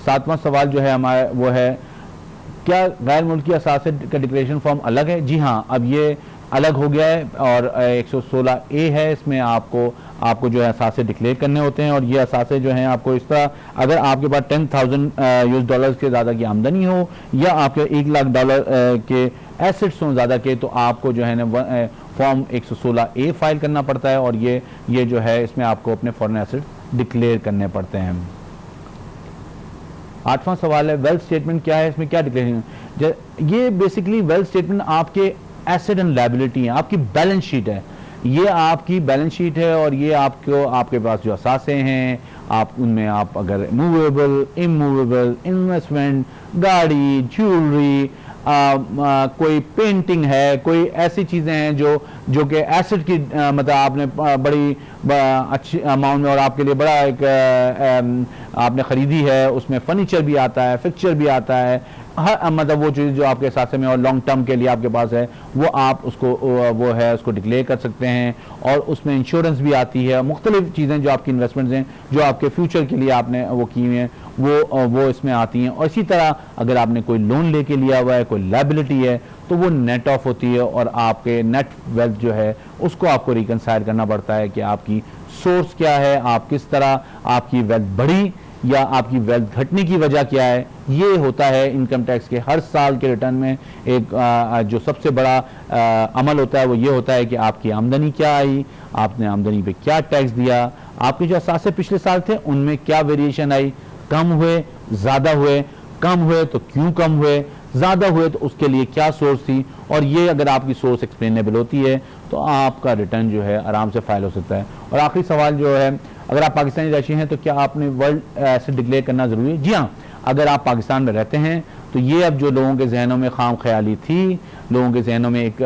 [SPEAKER 1] 7वां सवाल जो है हमारा वो है, क्या गैर मुल्की असासे का डिक्लेरेशन फॉर्म अलग है? जी हाँ, अब ये अलग हो गया है और 116A है, इसमें आपको जो है असासे डिक्लेयर करने होते हैं, और ये असासे जो हैं आपको इस तरह, अगर आपके पास $10,000 के ज़्यादा की आमदनी हो या आपके $1,00,000 के एसेट्स हों ज़्यादा के, तो आपको जो है ना फॉर्म 116A फाइल करना पड़ता है, और ये जो है इसमें आपको अपने फॉरेन एसेट्स डिक्लेयर करने पड़ते हैं। 8वां सवाल है, वेल्थ स्टेटमेंट क्या है, इसमें क्या डिक्लेरेशन? ये बेसिकली वेल्थ स्टेटमेंट आपके एसेट एंड लायबिलिटी है, आपकी बैलेंस शीट है, ये आपकी बैलेंस शीट है, और ये आपके पास जो असासे हैं आप उनमें आप अगर मूवेबल, इमूवेबल, इन्वेस्टमेंट, गाड़ी, ज्वेलरी, कोई पेंटिंग है, कोई ऐसी चीज़ें हैं जो कि एसेट की मतलब आपने बड़ी अच्छी अमाउंट में और आपके लिए बड़ा एक आपने ख़रीदी है, उसमें फर्नीचर भी आता है, फिक्चर भी आता है, हर मतलब वो चीज़ जो आपके साथ में और लॉन्ग टर्म के लिए आपके पास है वो आप उसको डिक्लेयर कर सकते हैं, और उसमें इंश्योरेंस भी आती है, मुख्तलिफ चीज़ें जो आपकी इन्वेस्टमेंट्स हैं जो आपके फ्यूचर के लिए आपने वो की हुई हैं वो इसमें आती हैं। और इसी तरह अगर आपने कोई लोन लेके लिया हुआ है, कोई लायबिलिटी है, तो वो नेट ऑफ होती है, और आपके नेट वेल्थ जो है उसको आपको रिकनसाइल करना पड़ता है कि आपकी सोर्स क्या है, आप किस तरह आपकी वेल्थ बढ़ी या आपकी वेल्थ घटने की वजह क्या है। ये होता है इनकम टैक्स के हर साल के रिटर्न में एक जो सबसे बड़ा अमल होता है वो ये होता है कि आपकी आमदनी क्या आई, आपने आमदनी पे क्या टैक्स दिया, आपके जो असासे पिछले साल थे उनमें क्या वेरिएशन आई, कम हुए, ज़्यादा हुए, कम हुए तो क्यों कम हुए, ज़्यादा हुए तो उसके लिए क्या सोर्स थी, और ये अगर आपकी सोर्स एक्सप्लेनेबल होती है तो आपका रिटर्न जो है आराम से फाइल हो सकता है। और आखिरी सवाल जो है, अगर आप पाकिस्तानी रहिशी हैं तो क्या आपने वर्ल्ड एसेट डिक्लेयर करना ज़रूरी है? जी हाँ, अगर आप पाकिस्तान में रहते हैं तो ये अब जो लोगों के जहनों में खाम ख्याली थी, लोगों के जहनों में एक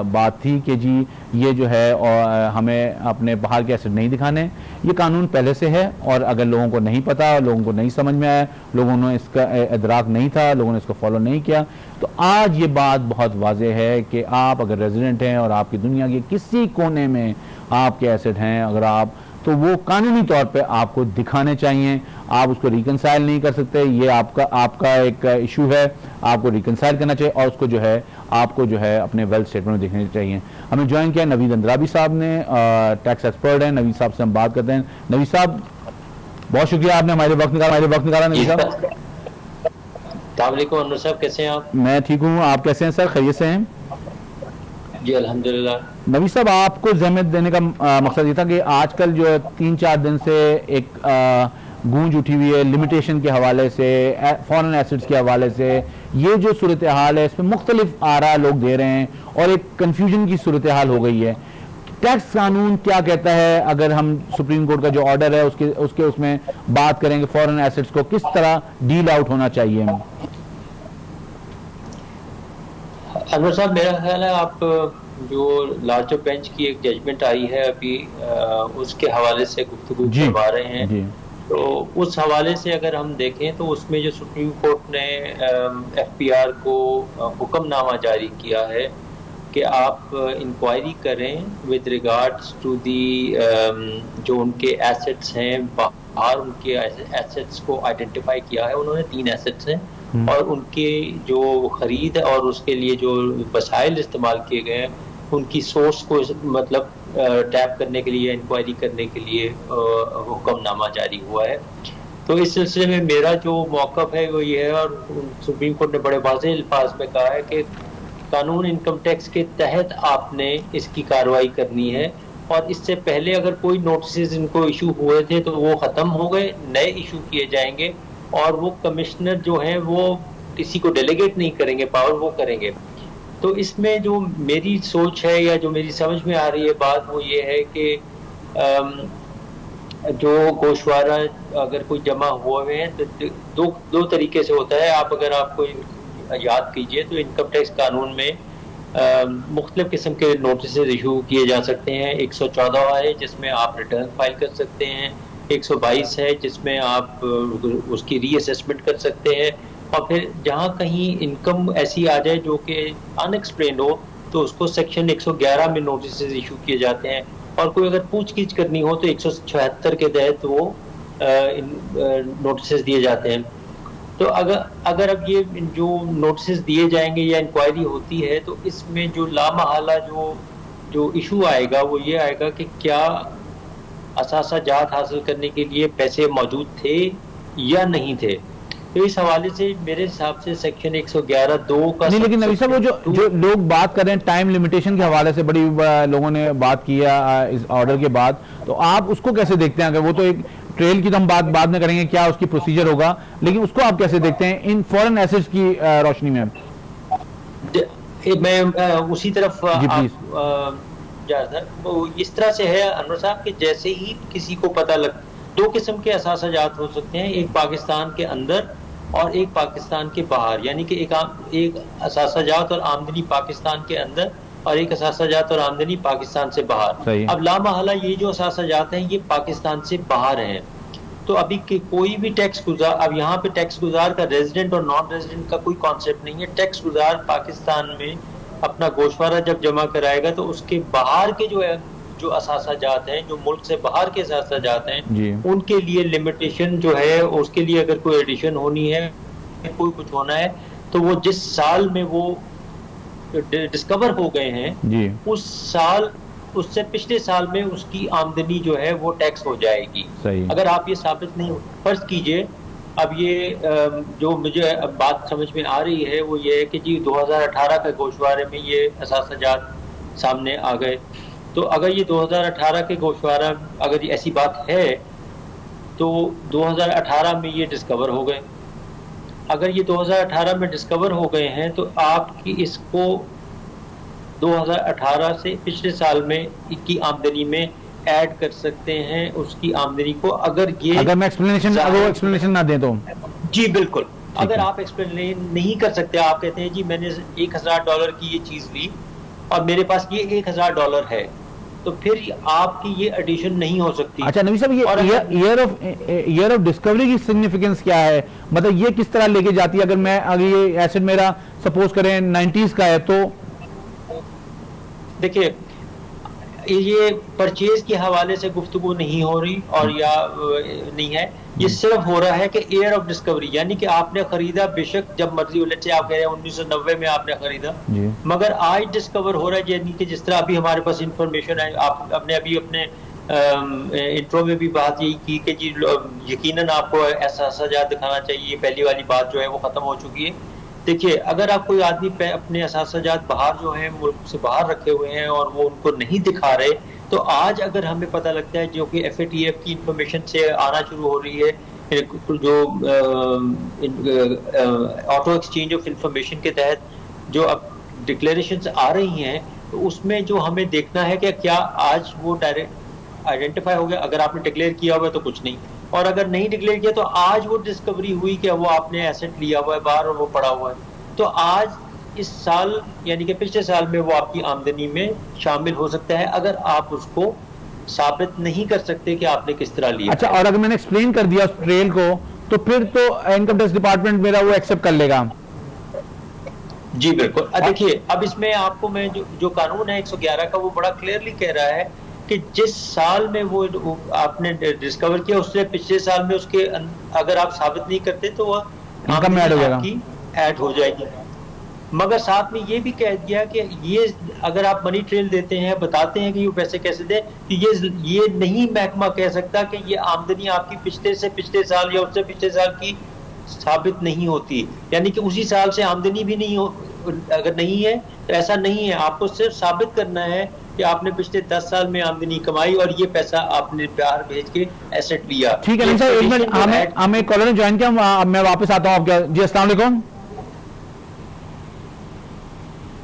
[SPEAKER 1] बात थी कि जी ये जो है और हमें अपने बाहर के एसेट नहीं दिखाने, ये कानून पहले से है। और अगर लोगों को नहीं पता, लोगों को नहीं समझ में आया, लोगों ने इसका इदराक नहीं था, लोगों ने इसको फॉलो नहीं किया, तो आज ये बात बहुत वाज़ेह है कि आप अगर रेजिडेंट हैं और आपकी दुनिया के किसी कोने में आपके एसेट हैं, अगर आप, तो वो कानूनी तौर पे आपको दिखाने चाहिए। आप उसको रिकंसाइल नहीं कर सकते, ये आपका एक इशू है, आपको रिकंसाइल करना चाहिए और उसको जो है आपको जो है अपने वेल्थ स्टेटमेंट में देखने चाहिए। हमें ज्वाइन किया नवीद अंद्राबी साहब ने, टैक्स एक्सपर्ट हैं। नवीद साहब से हम बात करते हैं। नवीद साहब, बहुत शुक्रिया, आपने हमारे वक्त निकाला। नवीद साहब,
[SPEAKER 9] अन्वर साहब, कैसे हैं आप?
[SPEAKER 1] मैं ठीक हूँ, आप कैसे हैं सर? खैरियत से हैं?
[SPEAKER 9] जी अल्हम्दुलिल्लाह।
[SPEAKER 1] नवीद साहब, आपको ज़हमत देने का मकसद ये था कि आजकल जो 3-4 दिन से एक गूंज उठी हुई है लिमिटेशन के हवाले से, फॉरेन एसेट्स के हवाले से, ये जो सूरत हाल है इसमें मुख्तलिफ आरा लोग दे रहे हैं और एक कन्फ्यूजन की सूरत हाल हो गई है। टैक्स कानून क्या कहता है? अगर हम सुप्रीम कोर्ट का जो ऑर्डर है उसमें बात करेंगे, फॉरेन एसेट्स को किस तरह डील आउट होना चाहिए?
[SPEAKER 9] अनवर साहब, मेरा ख्याल है आप जो लार्जर बेंच की एक जजमेंट आई है अभी, उसके हवाले से गुफ्तगू करवा रहे हैं। तो उस हवाले से अगर हम देखें तो उसमें जो सुप्रीम कोर्ट ने FPR को हुक्मनामा जारी किया है कि आप इंक्वायरी करें विद रिगार्ड्स टू दी जो उनके एसेट्स हैं बाहर, उनके एसेट्स को आइडेंटिफाई किया है उन्होंने। 3 एसेट्स हैं और उनके जो खरीद और उसके लिए जो वसाइल इस्तेमाल किए गए हैं उनकी सोर्स को मतलब टैप करने के लिए, इंक्वायरी करने के लिए हुक्मनामा जारी हुआ है। तो इस सिलसिले में मेरा जो मौक़िफ़ है वो ये है, और सुप्रीम कोर्ट ने बड़े वाज़ेह अल्फाज में कहा है कि कानून इनकम टैक्स के तहत आपने इसकी कार्रवाई करनी है, और इससे पहले अगर कोई नोटिस इनको इशू हुए थे तो वो ख़त्म हो गए, नए इशू किए जाएंगे और वो कमिश्नर जो हैं वो किसी को डेलीगेट नहीं करेंगे पावर, वो करेंगे। तो इसमें जो मेरी सोच है या जो मेरी समझ में आ रही है बात, वो ये है कि जो गोशवारा अगर कोई जमा हुए हैं तो दो तरीके से होता है। आप अगर आपको याद कीजिए तो इनकम टैक्स कानून में मुख्तलिफ किस्म के नोटिस इशू किए जा सकते हैं। 114 है जिसमें आप रिटर्न फाइल कर सकते हैं, 122 है जिसमें आप उसकी रीअसेसमेंट कर सकते हैं, और फिर जहाँ कहीं इनकम ऐसी आ जाए जो कि अनएक्सप्लेन्ड हो तो उसको सेक्शन 111 में नोटिस इशू किए जाते हैं, और कोई अगर पूछगिछ करनी हो तो 176 के तहत वो नोटिस दिए जाते हैं। तो अगर अब ये जो नोटिस दिए जाएंगे या इंक्वायरी होती है तो इसमें जो लामहला जो इशू आएगा वो ये आएगा कि क्या असासा जात हासिल करने के लिए पैसे मौजूद थे या नहीं थे। तो इस हवाले से मेरे हिसाब से सेक्शन 111(2) का
[SPEAKER 1] नहीं, लेकिन नबी साहब वो जो लोग बात कर रहे हैं टाइम लिमिटेशन के हवाले से, बड़ी लोगों ने बात किया इस ऑर्डर के बाद, तो आप उसको कैसे देखते हैं? अगर वो तो एक ट्रेल की तो हम बात बाद में करेंगे क्या उसकी प्रोसीजर होगा, लेकिन उसको आप कैसे देखते हैं इन फॉरेन एसेट्स की रोशनी में?
[SPEAKER 9] मैं उसी तरफ जा रहा था। इस तरह से है अनवर साहब कि जैसे ही किसी को पता लग, 2 किस्म के असासाजात हो सकते हैं, एक पाकिस्तान के अंदर और एक पाकिस्तान के बाहर, यानी कि एक असासाजात और आमदनी पाकिस्तान के अंदर और एक असासाजात और आमदनी पाकिस्तान से बाहर। अब लामहला ये जो असासाजात हैं ये पाकिस्तान से बाहर हैं, तो अभी कोई भी टैक्स गुजार, अब यहाँ पे टैक्स गुजार का रेजिडेंट और नॉन रेजिडेंट का कोई कॉन्सेप्ट नहीं है। टैक्स गुजार पाकिस्तान में अपना गोशवारा जब जमा कराएगा तो उसके बाहर के जो असासाजात हैं, जो मुल्क से बाहर के असासाजात हैं, उनके लिए लिमिटेशन जो है, उसके लिए अगर कोई एडिशन होनी है, कोई कुछ होना है, तो वो जिस साल में वो डिस्कवर हो गए हैं उस साल, उससे पिछले साल में उसकी आमदनी जो है वो टैक्स हो जाएगी। अगर आप ये साबित नहीं, फर्ज कीजिए अब ये जो मुझे अब बात समझ में आ रही है वो ये है कि जी 2018 के गोशवारे में ये असासाजात सामने आ गए, तो अगर ये 2018 के गोशवारा अगर ये ऐसी बात है तो 2018 में ये डिस्कवर हो गए, अगर ये 2018 में डिस्कवर हो गए हैं तो आपकी इसको 2018 से पिछले साल में की आमदनी में ऐड कर सकते हैं, उसकी आमदनी को। अगर
[SPEAKER 1] मैं एक्सप्लेनेशन ना दें तो
[SPEAKER 9] जी बिल्कुल, अगर आप एक्सप्लेन नहीं कर सकते, आप कहते हैं जी मैंने $1000 की ये चीज ली और मेरे पास ये $1000 है, तो फिर आपकी ये एडिशन नहीं हो सकती।
[SPEAKER 1] अच्छा नबी साहब, ये ईयर ऑफ डिस्कवरी की सिग्निफिकेंस क्या है? मतलब ये किस तरह लेके जाती है? अगर ये एसेट मेरा सपोज करें 90s का है तो
[SPEAKER 9] देखिए, ये परचेज के हवाले से गुफ्तगू नहीं हो रही और या नहीं है, ये सिर्फ हो रहा है कि एयर ऑफ डिस्कवरी, यानी कि आपने खरीदा बेशक जब मर्जी हो, लेट्स से आप कह रहे हैं 1990 में आपने खरीदा, मगर आज डिस्कवर हो रहा है, यानी कि जिस तरह अभी हमारे पास इंफॉर्मेशन है, आपने अभी अपने इंट्रो में भी बात यही की कि जी यकीनन आपको एहसास दिखाना चाहिए, पहली वाली बात जो है वो खत्म हो चुकी है। देखिए, अगर आप कोई आदमी अपने असासाजात बाहर जो है मुल्क से बाहर रखे हुए हैं और वो उनको नहीं दिखा रहे, तो आज अगर हमें पता लगता है, जो कि FATF की इंफॉर्मेशन से आना शुरू हो रही है, जो ऑटो एक्सचेंज ऑफ इंफॉर्मेशन के तहत जो अब डिक्लेरेशंस आ रही हैं, तो उसमें जो हमें देखना है कि क्या आज वो डायरेक्ट आइडेंटिफाई हो गया। अगर आपने डिक्लेयर किया हुआ है तो कुछ नहीं, और अगर नहीं डिक्लेयर किया तो आज वो डिस्कवरी हुई कि वो आपने एसेट लिया हुआ है बाहर और वो पड़ा हुआ है, तो आज इस साल यानी कि पिछले साल में वो आपकी आमदनी में शामिल हो सकता है, अगर आप उसको साबित नहीं कर सकते कि आपने किस तरह लिया।
[SPEAKER 1] अच्छा, और अगर मैंने एक्सप्लेन कर दिया उस ट्रेल को, तो फिर तो इनकम टैक्स डिपार्टमेंट मेरा वो एक्सेप्ट कर लेगा?
[SPEAKER 9] जी बिल्कुल। देखिए, अब इसमें आपको मैं जो कानून है 111 का, वो बड़ा क्लियरली कह रहा है कि जिस साल में वो आपने डिस्कवर किया, उससे पिछले साल में उसके अगर आप साबित नहीं करते तो वो
[SPEAKER 1] इनकम में
[SPEAKER 9] ऐड हो जाएगी। मगर साथ में ये भी कह दिया कि ये अगर आप मनी ट्रेल देते हैं, बताते हैं कि ये पैसे कैसे दें, तो ये नहीं महकमा कह सकता कि ये आमदनी आपकी पिछले से पिछले साल या उससे पिछले साल की साबित नहीं होती, यानी कि उसी साल से आमदनी भी नहीं हो, अगर नहीं है तो ऐसा नहीं है। आपको सिर्फ साबित करना है कि आपने पिछले 10 साल में आमदनी कमाई और ये पैसा आपने बाहर भेज के एसेट लिया।
[SPEAKER 1] ठीक है सर, एक मिनट, हमें कॉलर ने ज्वाइन किया, मैं वापस आता हूँ आपके। जी अस्सलाम वालेकुम।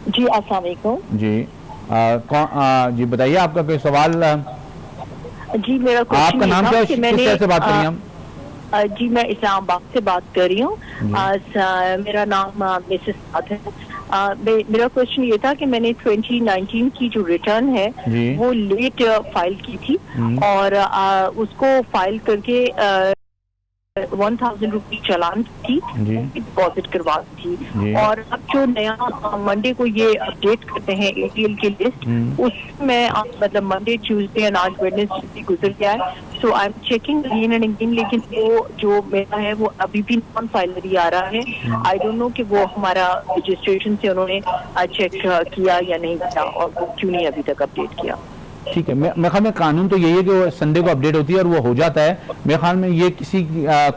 [SPEAKER 10] जी अस्सलाम वालेकुम।
[SPEAKER 1] जी जी बताइए, आपका कोई सवाल?
[SPEAKER 10] जी मेरा
[SPEAKER 1] आपका नाम क्या है, किस तरह से बात कर रही हैं हम?
[SPEAKER 10] जी मैं इस्लामाबाद से बात कर रही हूँ। मेरा नाम मिसेस साथ है। मेरा क्वेश्चन ये था कि मैंने 2019 की जो रिटर्न है वो लेट फाइल की थी और उसको फाइल करके 1000 रुपये चालान थी, डिपॉजिट करवा थी, और अब जो नया मंडे को ये अपडेट करते हैं ATL की लिस्ट, उसमें मतलब मंडे, ट्यूसडे एंड आज वेडनेसडे गुजर गया है, so I am checking again and again, लेकिन वो जो मेरा है वो अभी भी नॉन फाइलरी आ रहा है। आई डोंट नो कि वो हमारा रजिस्ट्रेशन से उन्होंने चेक किया या नहीं किया, और वो क्यों नहीं अभी तक अपडेट किया।
[SPEAKER 1] ठीक है, मेरे ख्याल में कानून तो यही है कि वो संडे को अपडेट होती है और वो हो जाता है। मेरे ख्याल में ये किसी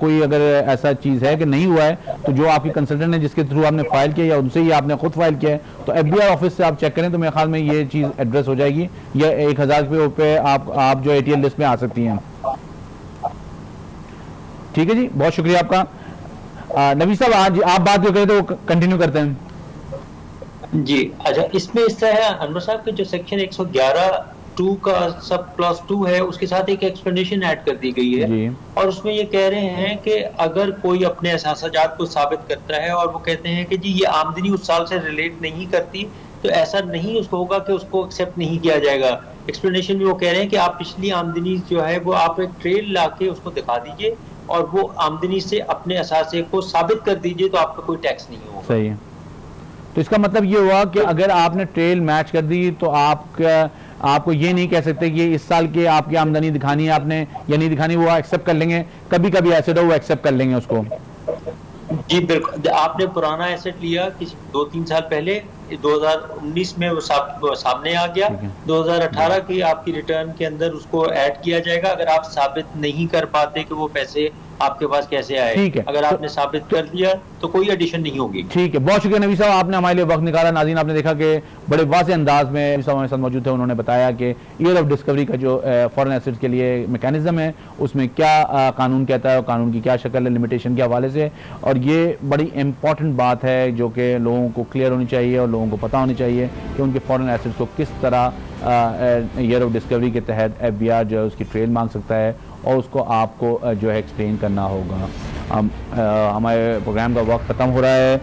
[SPEAKER 1] कोई अगर ऐसा चीज़ है कि नहीं हुआ है, तो जो आपकी कंसल्टेंट है जिसके थ्रू आपने फाइल किया या उनसे ही आपने खुद फाइल किया है, तो FBI ऑफिस से आप चेक करें, तो मेरे ख्याल में ये चीज़ एड्रेस हो जाएगी। या 1000 रुपये आप जो ATL लिस्ट में आ सकती हैं। ठीक है जी, बहुत शुक्रिया आपका। नबी साहब, आज आप बात जो करें तो कंटिन्यू करते हैं।
[SPEAKER 9] जी अच्छा, इसमें इस तरह है अनवर साहब के जो सेक्शन 111(2) का सब क्लॉज 2 है, उसके साथ एक एक्सप्लेनेशन ऐड कर दी गई है, और उसमें ये कह रहे हैं कि अगर कोई अपने एहसासात को साबित करता है और वो कहते हैं कि जी ये आमदनी उस साल से रिलेट नहीं करती, तो ऐसा नहीं उसको होगा कि उसको एक्सेप्ट नहीं किया जाएगा। एक्सप्लेनेशन में वो कह रहे हैं कि आप पिछली आमदनी जो है वो आप एक ट्रेल ला के उसको दिखा दीजिए और वो आमदनी से अपने असासे को साबित कर दीजिए, तो आपका कोई टैक्स नहीं होगा।
[SPEAKER 1] सही है, तो इसका मतलब ये हुआ कि अगर आपने ट्रेल मैच कर दी तो आपको ये नहीं कह सकते कि इस साल के आपकी आमदनी दिखानी है आपने या नहीं दिखानी, वो एक्सेप्ट कर लेंगे। कभी कभी एसेट हो वो एक्सेप्ट कर लेंगे उसको।
[SPEAKER 9] जी बिल्कुल, आपने पुराना एसेट लिया किसी 2-3 साल पहले, 2019 में वो सामने आ गया, 2018 की आपकी रिटर्न के अंदर उसको ऐड किया जाएगा। अगर आप साबित नहीं कर पाते कि वो पैसे आपके पास कैसे आए।
[SPEAKER 1] ठीक है,
[SPEAKER 9] अगर आपने साबित कर दिया तो कोई एडिशन नहीं होगी।
[SPEAKER 1] ठीक है, बहुत शुक्रिया नबी साहब, आपने हमारे लिए वक्त निकाला। नाज़रीन, आपने देखा कि बड़े वाज़े अंदाज में नबी साहब हमारे साथ मौजूद थे। उन्होंने बताया कि ईयर ऑफ डिस्कवरी का जो फॉरेन एसेट्स के लिए मैकेनिज्म है उसमें क्या कानून कहता है और कानून की क्या शक्ल है लिमिटेशन के हवाले से, और ये बड़ी इंपॉर्टेंट बात है जो कि लोगों को क्लियर होनी चाहिए और लोगों को पता होनी चाहिए कि उनके फॉरेन एसेट्स को किस तरह ईयर ऑफ डिस्कवरी के तहत FBI जो है उसकी ट्रेल मांग सकता है और उसको आपको जो है एक्सप्लेन करना होगा। हमारे प्रोग्राम का वक्त ख़त्म हो रहा है।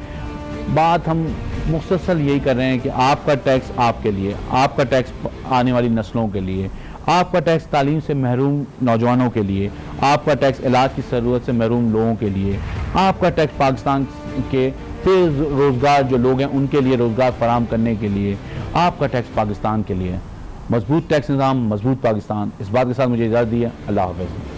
[SPEAKER 1] बात हम मुख्तसर यही कर रहे हैं कि आपका टैक्स आपके लिए, आपका टैक्स आने वाली नस्लों के लिए, आपका टैक्स तालीम से महरूम नौजवानों के लिए, आपका टैक्स इलाज की ज़रूरत से महरूम लोगों के लिए, आपका टैक्स पाकिस्तान के तेज़ रोज़गार जो लोग हैं उनके लिए रोज़गार फराहम करने के लिए, आपका टैक्स पाकिस्तान के लिए। मजबूत टैक्स निज़ाम, मजबूत पाकिस्तान, इस बात के साथ मुझे इजाज़त दी है। अल्लाह हाफ़िज़।